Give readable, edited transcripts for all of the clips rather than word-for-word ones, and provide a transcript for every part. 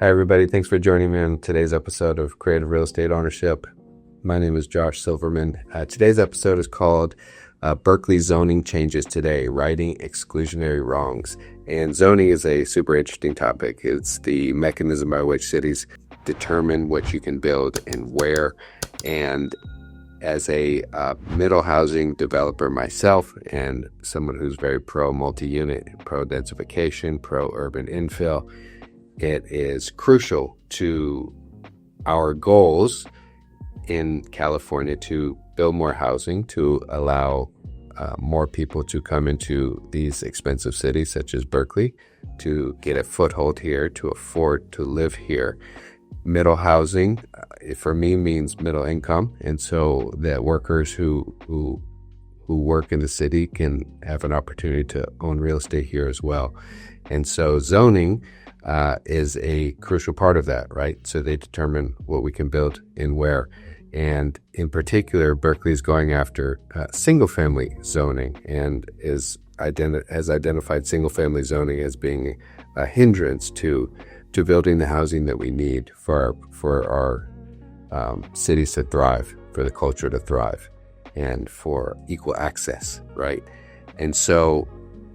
Hi, everybody. Thanks for joining me on today's episode of Creative Real Estate Ownership. My name is Josh Silverman. Today's episode is called Berkeley Zoning Changes Today, Righting Exclusionary Wrongs. And zoning is a super interesting topic. It's the mechanism by which cities determine what you can build and where. And as a middle housing developer myself, and someone who's very pro multi-unit, pro densification, pro urban infill, it is crucial to our goals in California to build more housing, to allow more people to come into these expensive cities such as Berkeley, to get a foothold here, to afford to live here. Middle housing, for me, means middle income, and so that workers who work in the city can have an opportunity to own real estate here as well. And so zoning is a crucial part of that, right? So they determine what we can build and where. And in particular, Berkeley is going after single-family zoning and has identified single-family zoning as being a hindrance to building the housing that we need for our cities to thrive, for the culture to thrive, and for equal access, right? And so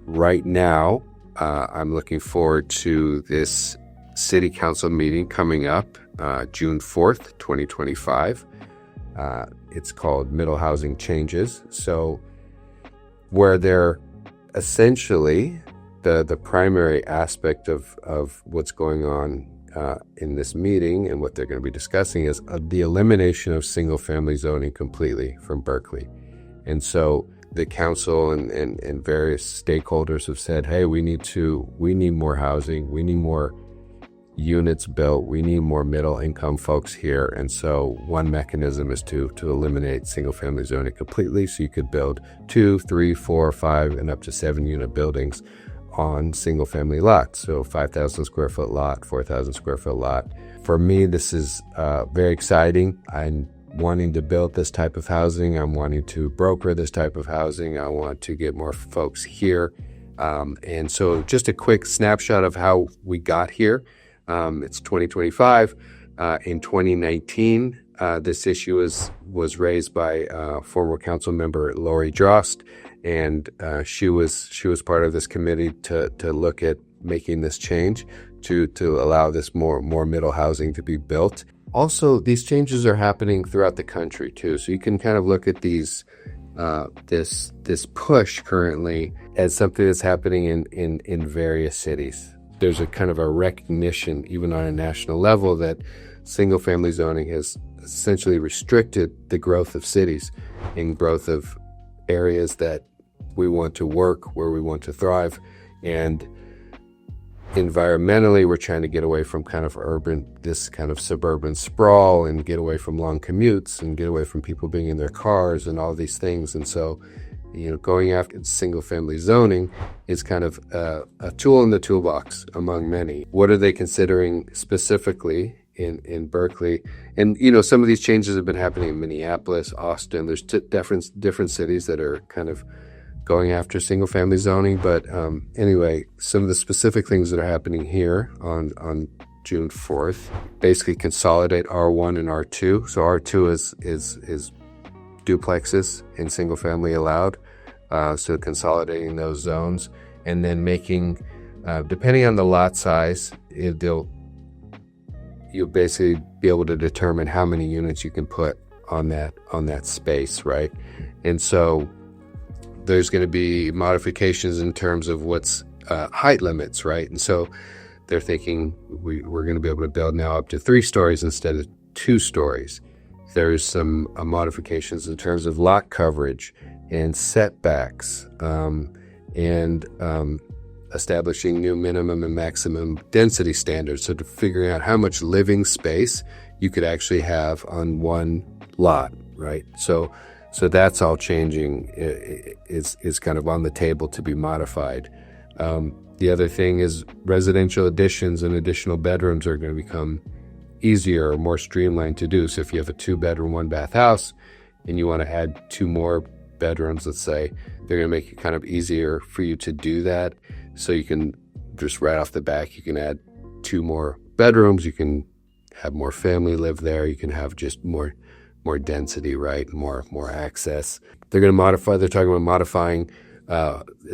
right now, I'm looking forward to this city council meeting coming up June 4th, 2025. It's called Middle Housing Changes. So where they're essentially the primary aspect of what's going on in this meeting and what they're going to be discussing is the elimination of single-family zoning completely from Berkeley. And so the council and various stakeholders have said, hey, we need more housing, we need more units built, we need more middle income folks here. And so one mechanism is to eliminate single family zoning completely, so you could build 2, 3, 4, 5, and up to 7 unit buildings on single family lots. So 5,000 square foot lot, 4,000 square foot lot. For me, this is very exciting. I'm wanting to build this type of housing. I'm wanting to broker this type of housing. I want to get more folks here. And so just a quick snapshot of how we got here. It's 2025. In 2019, this issue was raised by former council member Lori Jost, and she was part of this committee to look at making this change to allow this more middle housing to be built. Also, these changes are happening throughout the country too, so you can kind of look at these this push currently as something that's happening in various cities. There's a kind of a recognition, even on a national level, that single-family zoning has essentially restricted the growth of cities and growth of areas that we want to work, where we want to thrive. And environmentally, we're trying to get away from kind of this kind of suburban sprawl, and get away from long commutes, and get away from people being in their cars and all these things. And so, going after single-family zoning is kind of a tool in the toolbox among many. What are they considering specifically in Berkeley? And, some of these changes have been happening in Minneapolis, Austin. There's different cities that are kind of going after single-family zoning. But anyway, some of the specific things that are happening here on June 4th basically consolidate R1 and R2. So R2 is duplexes in single-family allowed. So consolidating those zones, and then making, depending on the lot size, you'll basically be able to determine how many units you can put on that space, right? And so there's going to be modifications in terms of what's height limits, right? And so they're thinking we're going to be able to build now up to 3 stories instead of 2 stories. There's some modifications in terms of lot coverage and setbacks, and establishing new minimum and maximum density standards. So to figuring out how much living space you could actually have on one lot, right? So that's all changing, is kind of on the table to be modified. The other thing is residential additions and additional bedrooms are going to become easier or more streamlined to do. So if you have a 2-bedroom, 1-bath house and you want to add 2 more bedrooms, let's say, they're going to make it kind of easier for you to do that. So you can just right off the back, you can add 2 more bedrooms, you can have more family live there, you can have just more density, right? More access. They're talking about modifying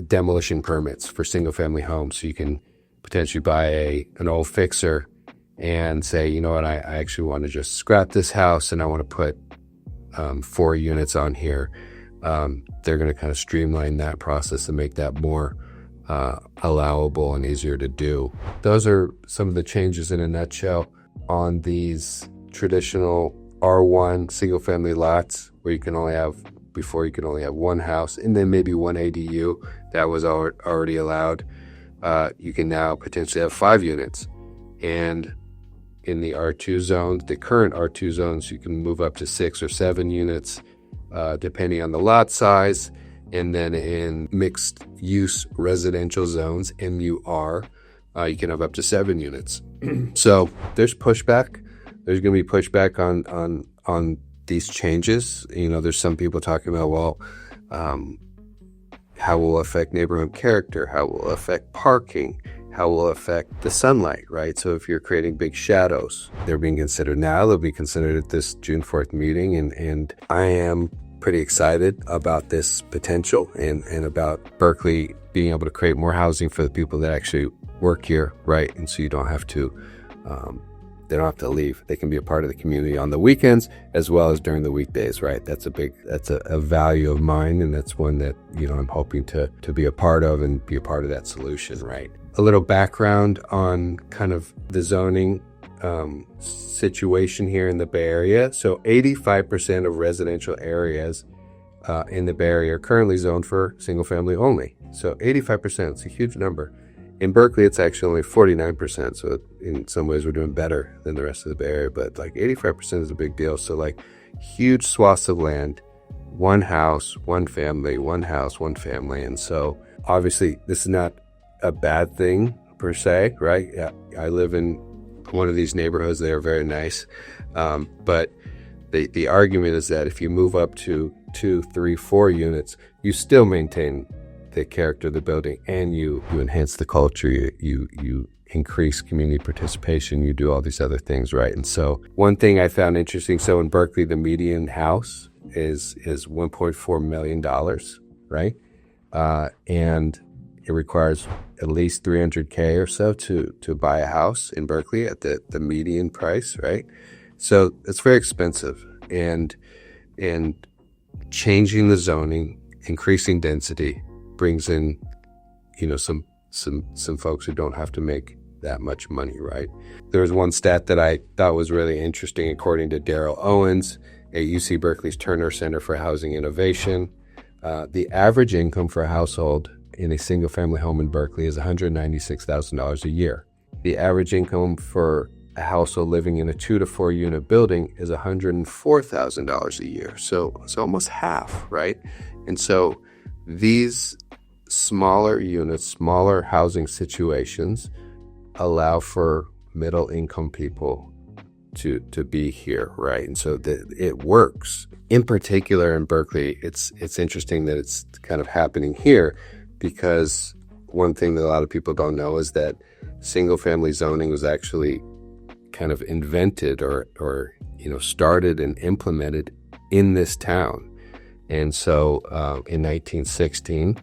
demolition permits for single family homes. So you can potentially buy an old fixer and say, you know what, I actually want to just scrap this house and I want to put 4 units on here. They're going to kind of streamline that process and make that more allowable and easier to do. Those are some of the changes in a nutshell on these traditional R1 single family lots where you can only have one house and then maybe one ADU. That was already allowed. You can now potentially have 5 units. And in the R2 zones, the current R2 zones, you can move up to 6 or 7 units, depending on the lot size. And then in mixed use residential zones, MUR, you can have up to 7 units. So there's pushback. There's going to be pushback on these changes. There's some people talking about, well, how will it affect neighborhood character? How will it affect parking? How will it affect the sunlight, right? So if you're creating big shadows, they're being considered now. They'll be considered at this June 4th meeting. And I am pretty excited about this potential and about Berkeley being able to create more housing for the people that actually work here, right? And so you don't have to, they don't have to leave. They can be a part of the community on the weekends as well as during the weekdays, right? That's a value of mine, and that's one that, I'm hoping to be a part of and be a part of that solution, right? A little background on kind of the zoning situation here in the Bay Area. So 85% of residential areas in the Bay Area are currently zoned for single family only. So 85%, it's a huge number. In Berkeley, it's actually only 49%. So in some ways, we're doing better than the rest of the Bay Area. But like 85% is a big deal. So like huge swaths of land, one house, one family, one house, one family. And so obviously, this is not a bad thing per se, right? Yeah, I live in one of these neighborhoods. They are very nice. But the argument is that if you move up to 2, 3, 4 units, you still maintain the character of the building and you enhance the culture, you increase community participation, you do all these other things, right? And so one thing I found interesting, so in Berkeley, the median house is $1.4 million, right? And it requires at least $300K or so to buy a house in Berkeley at the median price, right? So it's very expensive, and changing the zoning, increasing density brings in, some folks who don't have to make that much money, right? There was one stat that I thought was really interesting, according to Daryl Owens at UC Berkeley's Turner Center for Housing Innovation. The average income for a household in a single-family home in Berkeley is $196,000 a year. The average income for a household living in a 2 to 4 unit building is $104,000 a year. So almost half, right? And so these smaller units, smaller housing situations allow for middle-income people to be here, right? And so it works. In particular, in Berkeley, it's interesting that it's kind of happening here, because one thing that a lot of people don't know is that single-family zoning was actually kind of invented or started and implemented in this town. And so in 1916,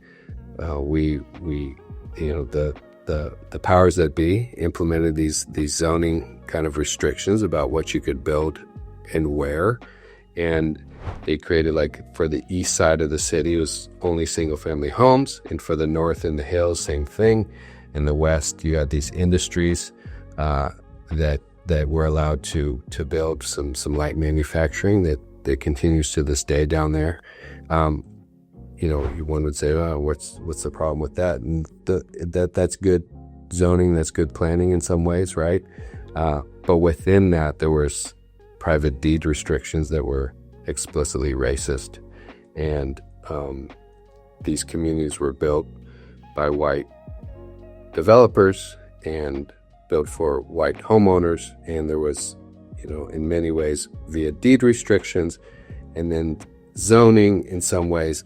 the powers that be implemented these zoning kind of restrictions about what you could build and where. And they created, like, for the east side of the city, it was only single family homes. And for the north in the hills, same thing. In the west, you had these industries that were allowed to build some light manufacturing that continues to this day down there. One would say, oh, what's the problem with that? And that's good zoning, that's good planning in some ways, right? But within that, there was private deed restrictions that were explicitly racist. And these communities were built by white developers and built for white homeowners. And there was, in many ways, via deed restrictions and then zoning in some ways,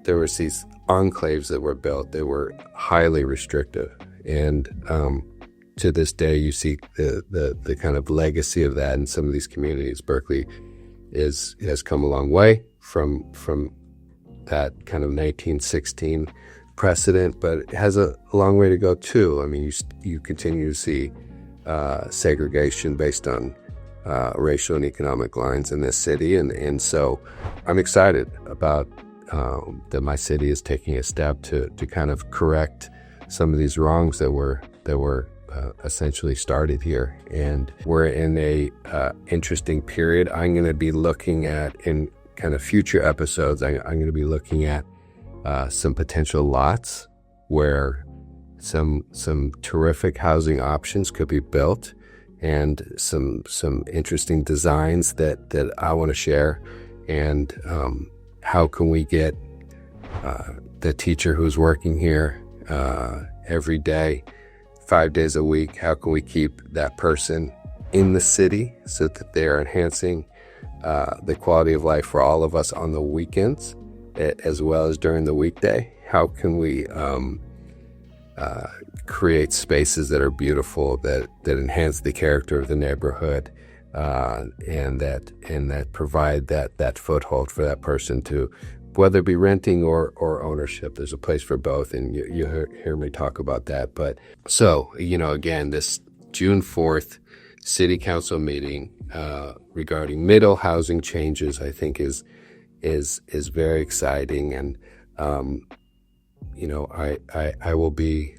there was these enclaves that were built. They were highly restrictive. And to this day, you see the kind of legacy of that in some of these communities. Berkeley has come a long way from that kind of 1916 precedent, but it has a long way to go too. I mean, you continue to see segregation based on racial and economic lines in this city, and so I'm excited about that my city is taking a step to kind of correct some of these wrongs that were essentially started here. And we're in a interesting period. I'm going to be looking at, in kind of future episodes, I'm going to be looking at some potential lots where some terrific housing options could be built, and some interesting designs that I want to share. And how can we get the teacher who's working here every day, 5 days a week, how can we keep that person in the city so that they're enhancing the quality of life for all of us on the weekends as well as during the weekday? How can we create spaces that are beautiful, that enhance the character of the neighborhood, and that provide that foothold for that person to, whether it be renting or ownership. There's a place for both, and you hear me talk about that. But so, again, this June 4th City Council meeting regarding middle housing changes, I think is very exciting. And I will be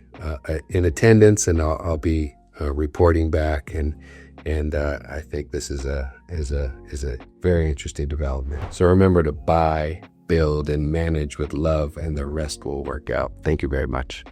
in attendance, and I'll be reporting back, and I think this is a very interesting development. So remember to buy, build, and manage with love, and the rest will work out. Thank you very much.